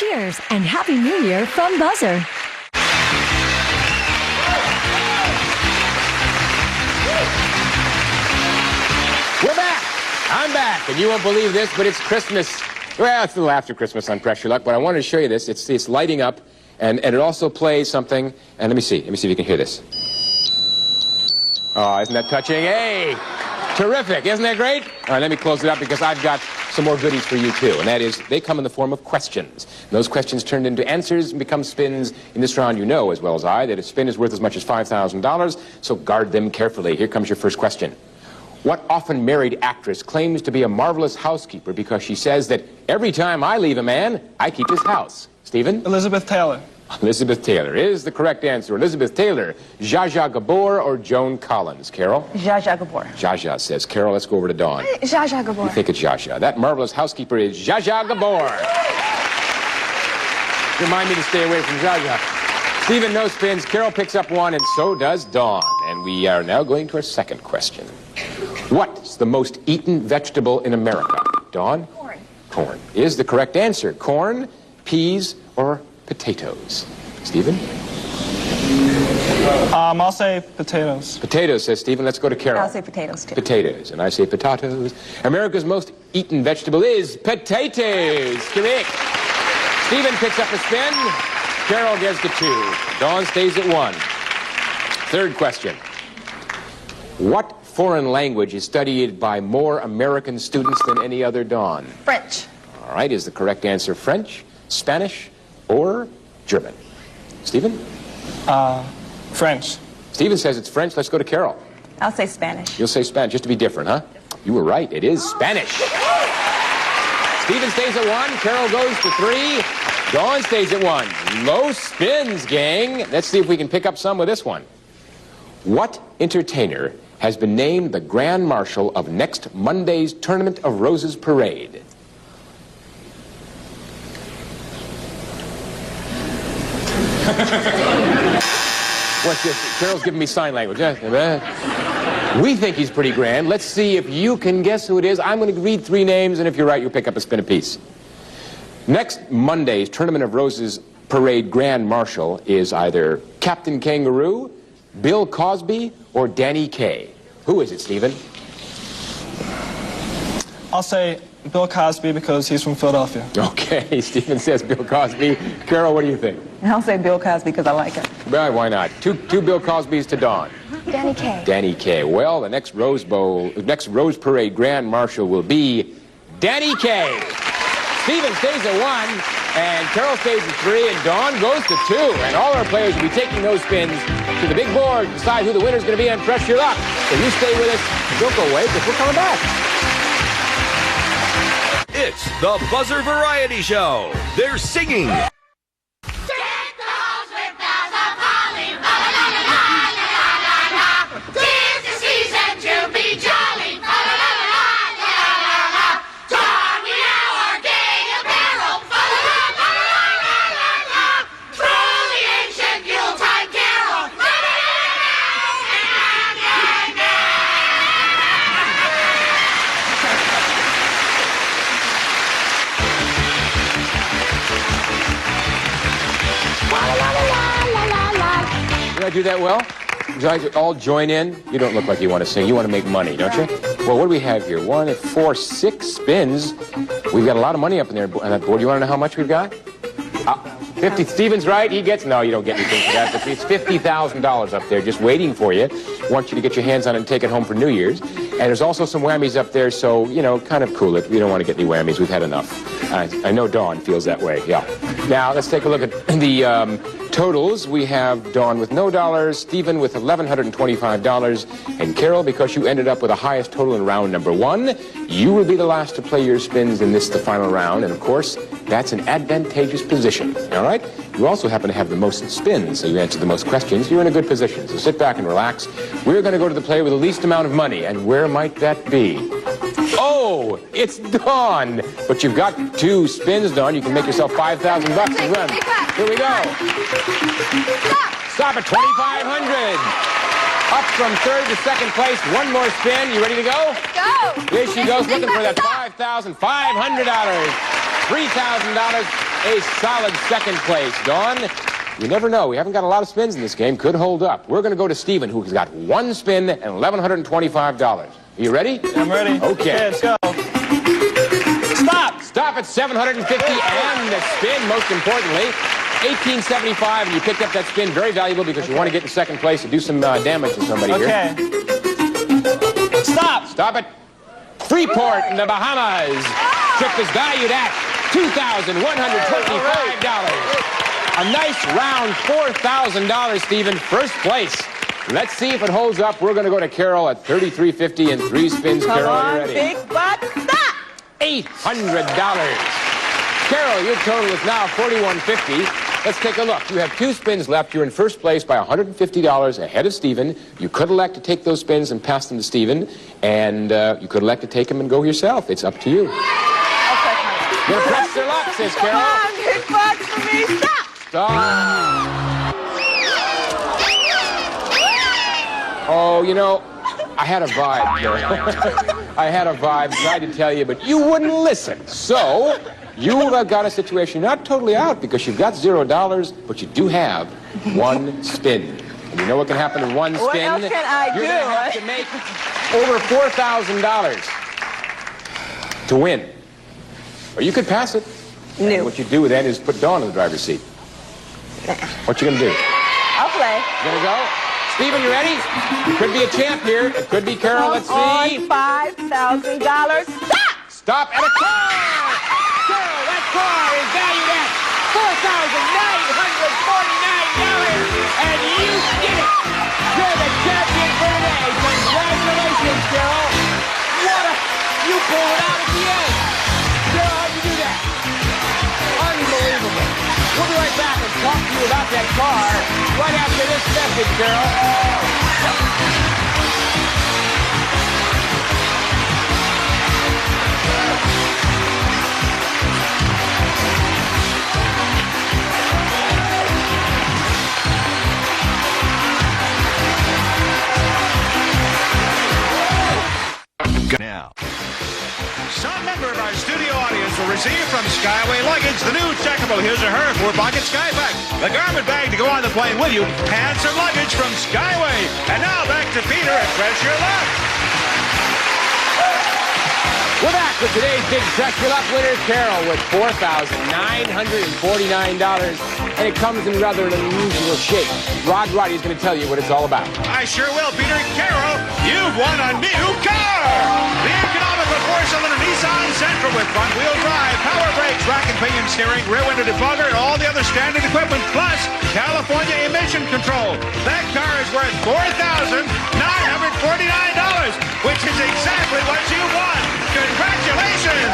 Cheers and Happy New Year from Buzzer. We're back. I'm back, and you won't believe this, but it's Christmas. Well, it's a little after Christmas on Pressure Luck, but I wanted to show you this. It's lighting up, and it also plays something. And let me see if you can hear this. Oh, isn't that touching? Hey, terrific. Isn't that great? All right, let me close it up because I've got some more goodies for you, too. And that is, they come in the form of questions. And those questions turned into answers and become spins. In this round, you know as well as I that a spin is worth as much as $5,000, so guard them carefully. Here comes your first question. What often married actress claims to be a marvelous housekeeper because she says that every time I leave a man, I keep his house? Stephen? Elizabeth Taylor. Elizabeth Taylor is the correct answer. Elizabeth Taylor, Zsa Zsa Gabor, or Joan Collins? Carol? Zsa Zsa Gabor. Zsa Zsa says. Carol, let's go over to Dawn. Zsa Zsa Gabor. You think it's Zsa Zsa. That marvelous housekeeper is Zsa Zsa Gabor. Remind me to stay away from Zsa Zsa. Stephen no spins. Carol picks up one, and so does Dawn. And we are now going to our second question. What's the most eaten vegetable in America? Dawn? Corn. Corn is the correct answer. Corn, peas, or potatoes? Stephen? I'll say potatoes. Potatoes, says Stephen. Let's go to Carol. I'll say potatoes, too. Potatoes. And I say potatoes. America's most eaten vegetable is potatoes. Correct. Stephen picks up a spin. Carol gets the 2. Dawn stays at 1. Third question. What foreign language is studied by more American students than any other, Dawn? French. All right, is the correct answer French, Spanish, or German? Stephen? French. Stephen says it's French. Let's go to Carol. I'll say Spanish. You'll say Spanish, just to be different, huh? You were right. It is Spanish. Stephen stays at 1. Carol goes to 3. Dawn stays at 1. Low spins, gang. Let's see if we can pick up some with this one. What entertainer has been named the Grand Marshal of next Monday's Tournament of Roses Parade? What's this? Carol's giving me sign language. We think he's pretty grand. Let's see if you can guess who it is. I'm going to read 3 names, and if you're right, you'll pick up a spin apiece. Next Monday's Tournament of Roses Parade Grand Marshal is either Captain Kangaroo, Bill Cosby, or Danny Kaye. Who is it, Stephen? I'll say Bill Cosby because he's from Philadelphia. Okay, Stephen says Bill Cosby. Carol, what do you think? I'll say Bill Cosby because I like him. Well, why not? Two Bill Cosbys to Dawn. Danny Kaye. Danny Kaye. Well, the next Rose Parade Grand Marshal will be Danny Kaye. Stephen stays at 1, and Carol stays at 3, and Dawn goes to 2. And all our players will be taking those spins to the big board to decide who the winner's going to be on Pressure Luck. So you stay with us. Don't go away because we're coming back. It's the Buzzer Variety Show. They're singing. Did I do that well? Did you guys all join in? You don't look like you want to sing. You want to make money, don't you? Well, what do we have here? 1, 4, 6 spins. We've got a lot of money up in there on that board. You want to know how much we've got? 50. Stephen's right. He gets... No, you don't get anything for that. But it's $50,000 up there just waiting for you. Want you to get your hands on it and take it home for New Year's. And there's also some whammies up there, so, you know, kind of cool it. We don't want to get any whammies. We've had enough. I know Dawn feels that way, yeah. Now, let's take a look at the totals. We have Dawn with no dollars, Stephen with $1,125, and Carol, because you ended up with the highest total in round number 1, you will be the last to play your spins in this, the final round, and of course, that's an advantageous position, all right? You also happen to have the most spins, so you answered the most questions. You're in a good position, so sit back and relax. We're going to go to the player with the least amount of money, and where might that be? Oh, it's Dawn. But you've got 2 spins, Dawn. You can make yourself $5,000 and run. Here we go. Stop at $2,500. Up from 3rd to 2nd place. 1 more spin. You ready to go? Go. Here she goes looking for that $5,500. $3,000. a solid second place. Dawn, you never know. We haven't got a lot of spins in this game. Could hold up. We're going to go to Stephen, who's got one spin and $1,125. Are you ready? I'm ready. Okay. Let's go. Stop! Stop at 750 and the spin, most importantly. 1875, and you picked up that spin. Very valuable because you want to get in second place and do some damage to somebody here. Okay. Stop! Stop it. Freeport in the Bahamas. Trip is valued at $2,125. A nice round $4,000, Stephen. First place. Let's see if it holds up. We're going to go to Carol at $33.50 and 3 spins. Come Carol, on, you ready? big butt, stop! $800. Carol, your total is now $41.50. Let's take a look. You have 2 spins left. You're in first place by $150 ahead of Stephen. You could elect to take those spins and pass them to Stephen, and you could elect to take them and go yourself. It's up to you. You're gonna press your luck, says Carol. Come on, big butt for me, stop! Stop. Oh, you know, I had a vibe, Carol. I had a vibe, tried to tell you, but you wouldn't listen. So, you've got a situation not totally out because you've got $0, but you do have 1 spin. And you know what can happen in 1 spin? What else can I You're do? going to have to make over $4,000 to win. Or you could pass it. No. And what you do then is put Dawn in the driver's seat. What you going to do? I'll play. You going to go? Stephen, you ready? You could be a champ here. It could be Carol. Let's see. On $5,000, stop! Stop at a car! Carol, that car is valued at $4,949, and you did it! You're the champion for today. Congratulations, Carol. You pulled it out at the end. Carol, how'd you do that? Unbelievable. We'll be right back and talk to you about that car right after this message, Carol. Now, some member of our studio audience will receive from Skyway Luggage the new checkable His or Her 4-pocket Sky Bag, the garment bag to go on the plane with you, and some luggage from Skyway. And now back to Peter at Press Your Luck. We're back with today's big Press Your Luck winner, Carol, with $4,949, and it comes in rather an unusual shape. Roddy's going to tell you what it's all about. I sure will, Peter. Carol, you've won a new car! The economical 4-cylinder Nissan Sentra with front-wheel drive, power brakes, rack and pinion steering, rear window defogger, and all the other standard equipment, plus California emission control. That car is worth $4,949, which is exactly what you won. Congratulations!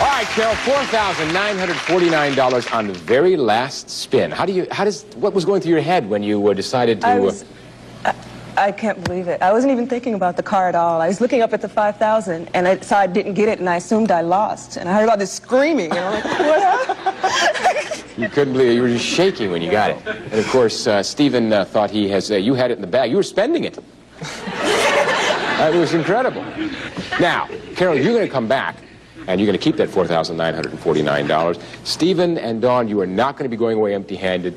All right, Carol, $4,949 on the very last spin. What was going through your head when you decided to... I can't believe it. I wasn't even thinking about the car at all. I was looking up at the 5,000, and I saw I didn't get it, and I assumed I lost. And I heard about this screaming, and I'm like, what happened? You couldn't believe it. You were just shaking when you got it. And, of course, Stephen thought you had it in the bag. You were spending it. It was incredible. Now, Carol, you're going to come back, and you're going to keep that $4,949. Stephen and Dawn, you are not going to be going away empty-handed.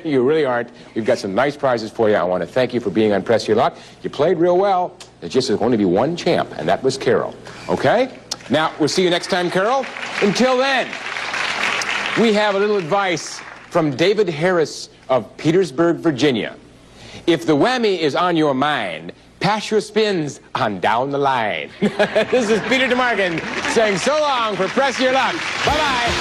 You really aren't. We've got some nice prizes for you. I want to thank you for being on Press Your Luck. You played real well. There's just going to be one champ, and that was Carol. Okay? Now, we'll see you next time, Carol. Until then, we have a little advice from David Harris of Petersburg, Virginia. If the whammy is on your mind, pass your spins on down the line. This is Peter DeMarkin saying so long for Press Your Luck. Bye-bye.